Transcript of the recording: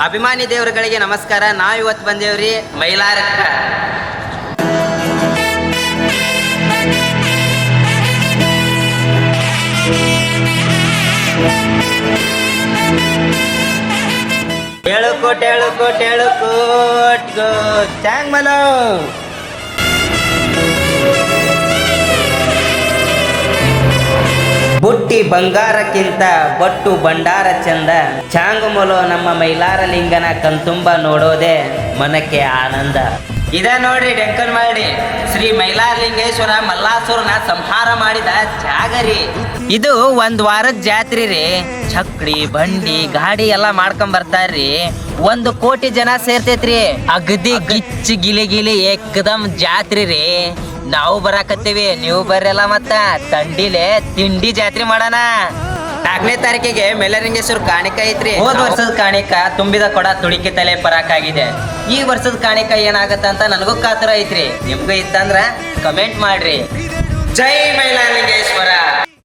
ಅಭಿಮಾನಿ ದೇವರುಗಳಿಗೆ ನಮಸ್ಕಾರ. ನಾವು ಇವತ್ತು ಬಂದೇವ್ರಿ ಮೈಲಾರಕ್ಕ. ಹೇಳುಕೋಟ್ ಚಾಂಗ್ ಮಲೋ ಬುಟ್ಟಿ ಬಂಗಾರಕ್ಕಿಂತ ಬಟ್ಟು ಭಂಡಾರ ಚಂದ. ಚಾಂಗುಮುಲೋ ನಮ್ಮ ಮೈಲಾರ ಲಿಂಗನ ಕಣ್ತುಂಬ ನೋಡೋದೆ ಮನಕ್ಕೆ ಆನಂದ. ಇದ ನೋಡ್ರಿ ಡೆಂಕನ್ ಮಾಡಿ ಶ್ರೀ ಮೈಲಾರಲಿಂಗೇಶ್ವರ ಮಲ್ಲಾಸುರನ ಸಂಹಾರ ಮಾಡಿದ ಜಾಗರಿ. ಇದು ಒಂದ್ ವಾರದ ಜಾತ್ರಿ ರೀ. ಚಕ್ಡಿ ಬಂಡಿ ಗಾಡಿ ಎಲ್ಲಾ ಮಾಡ್ಕೊಂಡ್ ಬರ್ತಾರ್ರಿ. 1 ಕೋಟಿ ಜನ ಸೇರ್ತೈತ್ರಿ. ಅಗದಿ ಗಿಚ್ಚಿ ಗಿಲಿ ಏಕದಮ್ ಜಾತ್ರಿ ರೀ. ನಾವು ಬರಾಕತ್ತೀವಿ, ನೀವು ಬರ್ರಲ್ಲ. ಮತ್ತ ತಂಡಿಲೆ ತಿಂಡಿ ಜಾತ್ರೆ ಮಾಡೋಣ. 4ನೇ ತಾರೀಕಿಗೆ ಮೈಲಾರಲಿಂಗೇಶ್ವರ ಕಾಣಿಕ ಐತ್ರಿ. ಹೋದ ವರ್ಷದ ಕಾಣಿಕ ತುಂಬಿದ ಕೊಡ ತುಳಿಕೆ ತಲೆ ಪರಾಕಾಗಿದೆ. ಈ ವರ್ಷದ ಕಾಣಿಕ ಏನಾಗತ್ತ ಅಂತ ನನಗೂ ಕಾತರ ಐತ್ರಿ. ನಿಮ್ಗೂ ಇತ್ತಂದ್ರ ಕಮೆಂಟ್ ಮಾಡ್ರಿ. ಜೈ ಮೈಲಾರಲಿಂಗೇಶ್ವರ.